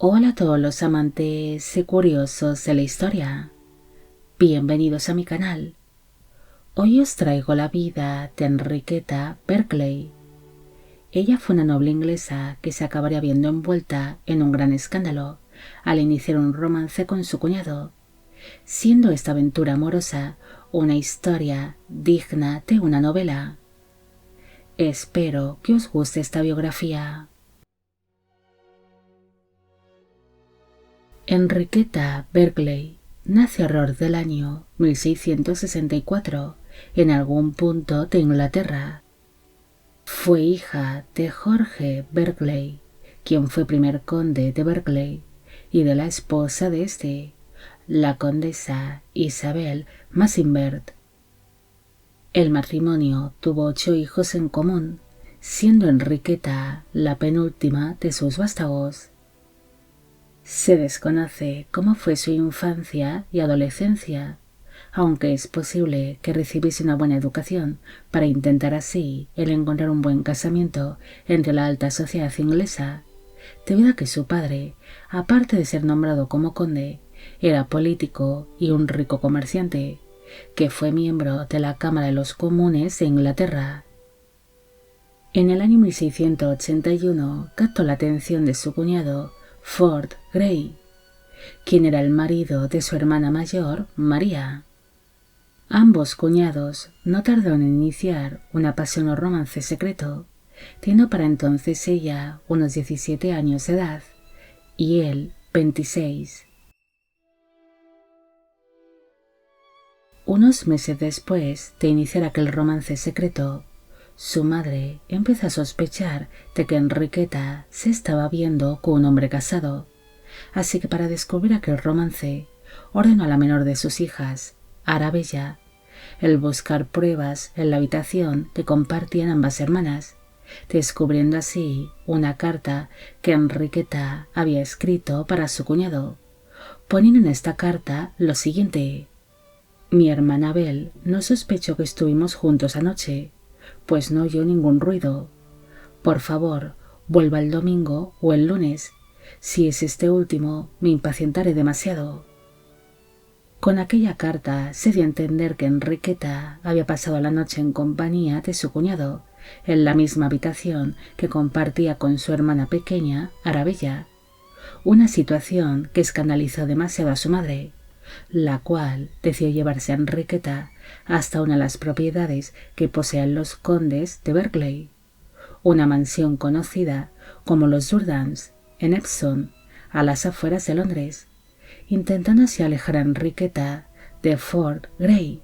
Hola a todos los amantes y curiosos de la historia. Bienvenidos a mi canal. Hoy os traigo la vida de Enriqueta Berkeley. Ella fue una noble inglesa que se acabaría viendo envuelta en un gran escándalo al iniciar un romance con su cuñado, siendo esta aventura amorosa una historia digna de una novela. Espero que os guste esta biografía. Enriqueta Berkeley nació alrededor del año 1664 en algún punto de Inglaterra. Fue hija de Jorge Berkeley, quien fue primer conde de Berkeley, y de la esposa de este, la condesa Isabel Massingbert. El matrimonio tuvo 8 hijos en común, siendo Enriqueta la penúltima de sus vástagos. Se desconoce cómo fue su infancia y adolescencia, aunque es posible que recibiese una buena educación para intentar así el encontrar un buen casamiento entre la alta sociedad inglesa, debido a que su padre, aparte de ser nombrado como conde, era político y un rico comerciante, que fue miembro de la Cámara de los Comunes de Inglaterra. En el año 1681 captó la atención de su cuñado Ford Grey, quien era el marido de su hermana mayor, María. Ambos cuñados no tardaron en iniciar un apasionado romance secreto, teniendo para entonces ella unos 17 años de edad y él 26. Unos meses después de iniciar aquel romance secreto, su madre empezó a sospechar de que Enriqueta se estaba viendo con un hombre casado, así que para descubrir aquel romance, ordenó a la menor de sus hijas, Arabella, el buscar pruebas en la habitación que compartían ambas hermanas, descubriendo así una carta que Enriqueta había escrito para su cuñado, poniendo en esta carta lo siguiente: «Mi hermana Abel no sospechó que estuvimos juntos anoche, pues no oyó ningún ruido. Por favor, vuelva el domingo o el lunes. Si es este último, me impacientaré demasiado». Con aquella carta se dio a entender que Enriqueta había pasado la noche en compañía de su cuñado, en la misma habitación que compartía con su hermana pequeña, Arabella, una situación que escandalizó demasiado a su madre, la cual decidió llevarse a Enriqueta hasta una de las propiedades que poseían los condes de Berkeley, una mansión conocida como los Durdans, en Epsom, a las afueras de Londres, intentando así alejar a Enriqueta de Ford Grey.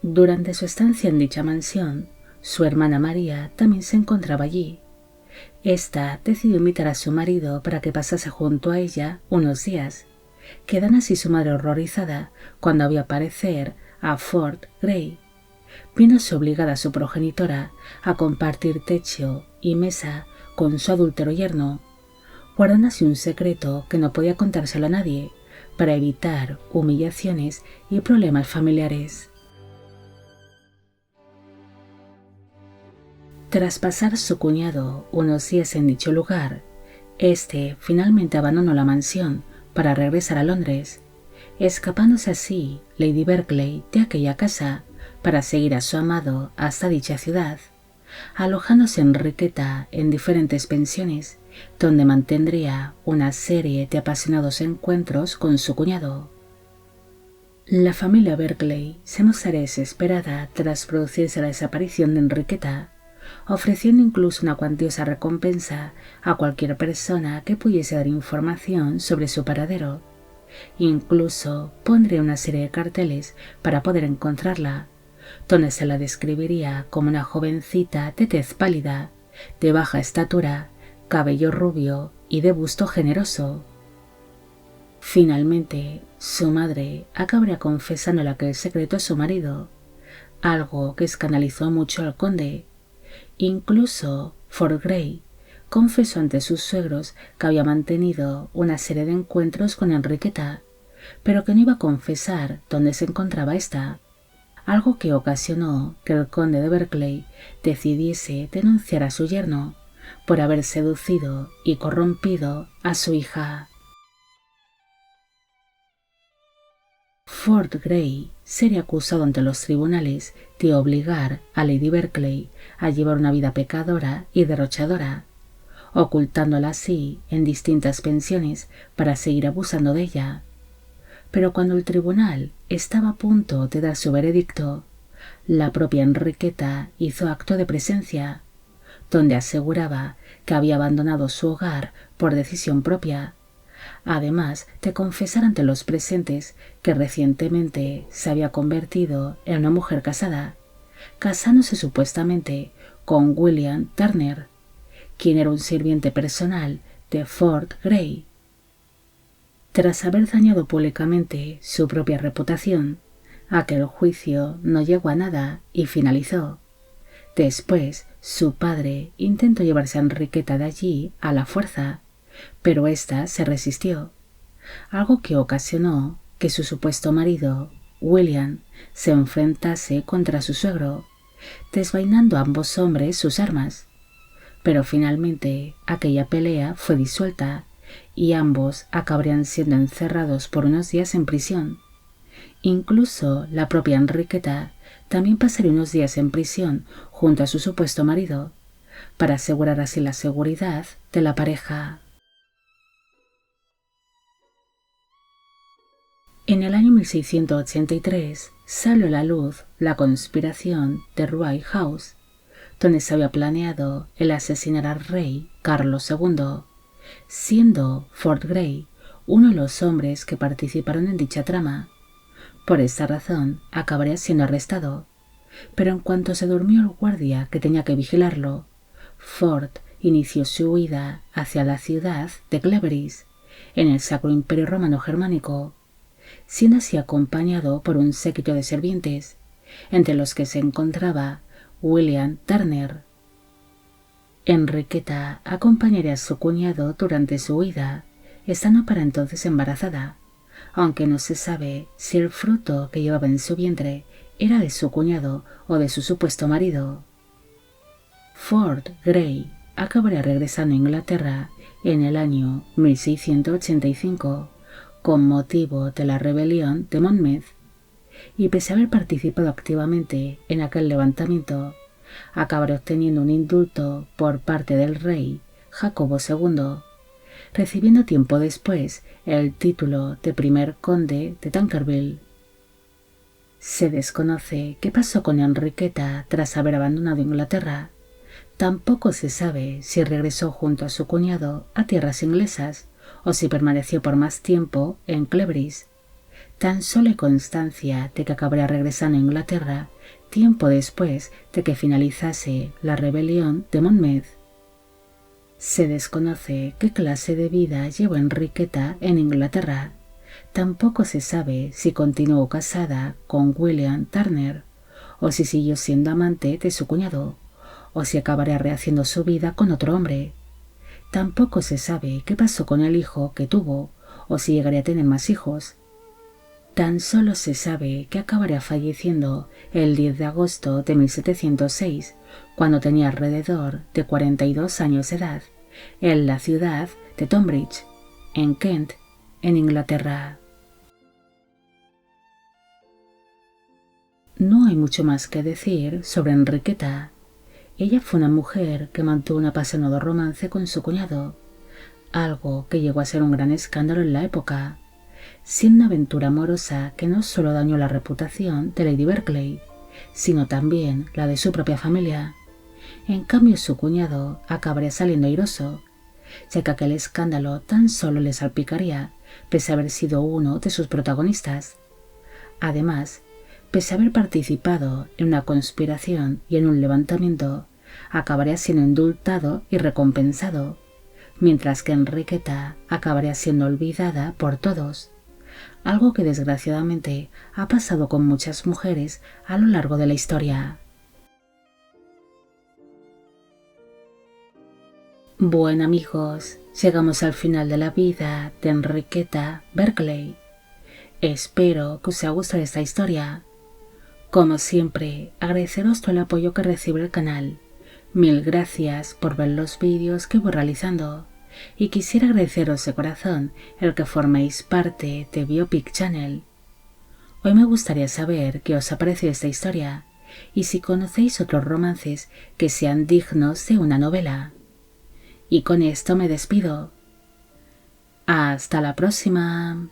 Durante su estancia en dicha mansión, su hermana María también se encontraba allí. Esta decidió invitar a su marido para que pasase junto a ella unos días, quedando así su madre horrorizada cuando vio aparecer a Ford Grey, viéndose obligada a su progenitora a compartir techo y mesa con su adúltero yerno, guardando así un secreto que no podía contárselo a nadie para evitar humillaciones y problemas familiares. Tras pasar su cuñado unos días en dicho lugar, este finalmente abandonó la mansión para regresar a Londres, escapándose así Lady Berkeley de aquella casa para seguir a su amado hasta dicha ciudad, alojándose Enriqueta en diferentes pensiones, donde mantendría una serie de apasionados encuentros con su cuñado. La familia Berkeley se mostraría desesperada tras producirse la desaparición de Enriqueta, ofreciendo incluso una cuantiosa recompensa a cualquier persona que pudiese dar información sobre su paradero. Incluso pondría una serie de carteles para poder encontrarla, donde se la describiría como una jovencita de tez pálida, de baja estatura, cabello rubio y de busto generoso. Finalmente, su madre acabaría confesándole aquel secreto a su marido, algo que escandalizó mucho al conde. Incluso Ford Grey confesó ante sus suegros que había mantenido una serie de encuentros con Enriqueta, pero que no iba a confesar dónde se encontraba ésta, algo que ocasionó que el conde de Berkeley decidiese denunciar a su yerno, por haber seducido y corrompido a su hija. Ford Grey sería acusado ante los tribunales de obligar a Lady Berkeley a llevar una vida pecadora y derrochadora, ocultándola así en distintas pensiones para seguir abusando de ella. Pero cuando el tribunal estaba a punto de dar su veredicto, la propia Enriqueta hizo acto de presencia, donde aseguraba que había abandonado su hogar por decisión propia, además de confesar ante los presentes que recientemente se había convertido en una mujer casada, casándose supuestamente con William Turner, quien era un sirviente personal de Ford Grey. Tras haber dañado públicamente su propia reputación, aquel juicio no llegó a nada y finalizó. Después, su padre intentó llevarse a Enriqueta de allí a la fuerza, pero ésta se resistió, algo que ocasionó que su supuesto marido, William, se enfrentase contra su suegro, desvainando a ambos hombres sus armas. Pero finalmente aquella pelea fue disuelta y ambos acabarían siendo encerrados por unos días en prisión. Incluso la propia Enriqueta también pasaría unos días en prisión junto a su supuesto marido, para asegurar así la seguridad de la pareja. En el año 1683 salió a la luz la conspiración de Rye House, donde se había planeado el asesinar al rey Carlos II, siendo Ford Grey uno de los hombres que participaron en dicha trama. Por esta razón acabaría siendo arrestado, pero en cuanto se durmió el guardia que tenía que vigilarlo, Ford inició su huida hacia la ciudad de Cleveris, en el Sacro Imperio Romano Germánico, siendo así acompañado por un séquito de sirvientes, entre los que se encontraba William Turner. Enriqueta acompañaría a su cuñado durante su huida, estando para entonces embarazada, aunque no se sabe si el fruto que llevaba en su vientre era de su cuñado o de su supuesto marido. Ford Grey acabaría regresando a Inglaterra en el año 1685 con motivo de la rebelión de Monmouth, y pese a haber participado activamente en aquel levantamiento, acabará obteniendo un indulto por parte del rey Jacobo II, recibiendo tiempo después el título de primer conde de Tankerville. Se desconoce qué pasó con Enriqueta tras haber abandonado Inglaterra. Tampoco se sabe si regresó junto a su cuñado a tierras inglesas o si permaneció por más tiempo en Cleveris. Tan solo hay constancia de que acabaría regresando a Inglaterra tiempo después de que finalizase la rebelión de Monmouth. Se desconoce qué clase de vida llevó Enriqueta en Inglaterra. Tampoco se sabe si continuó casada con William Turner, o si siguió siendo amante de su cuñado, o si acabaría rehaciendo su vida con otro hombre. Tampoco se sabe qué pasó con el hijo que tuvo, o si llegaría a tener más hijos. Tan solo se sabe que acabaría falleciendo el 10 de agosto de 1706, cuando tenía alrededor de 42 años de edad, en la ciudad de Tonbridge, en Kent, en Inglaterra. No hay mucho más que decir sobre Enriqueta. Ella fue una mujer que mantuvo un apasionado romance con su cuñado, algo que llegó a ser un gran escándalo en la época, siendo una aventura amorosa que no solo dañó la reputación de Lady Berkeley, sino también la de su propia familia. En cambio, su cuñado acabaría saliendo airoso, ya que aquel escándalo tan solo le salpicaría, pese a haber sido uno de sus protagonistas. Además, pese a haber participado en una conspiración y en un levantamiento, acabaría siendo indultado y recompensado, mientras que Enriqueta acabaría siendo olvidada por todos, algo que desgraciadamente ha pasado con muchas mujeres a lo largo de la historia. Bueno amigos, llegamos al final de la vida de Enriqueta Berkeley. Espero que os haya gustado esta historia. Como siempre, agradeceros todo el apoyo que recibe el canal. Mil gracias por ver los vídeos que voy realizando y quisiera agradeceros de corazón el que forméis parte de Biopic Channel. Hoy me gustaría saber qué os ha parecido esta historia y si conocéis otros romances que sean dignos de una novela. Y con esto me despido. Hasta la próxima.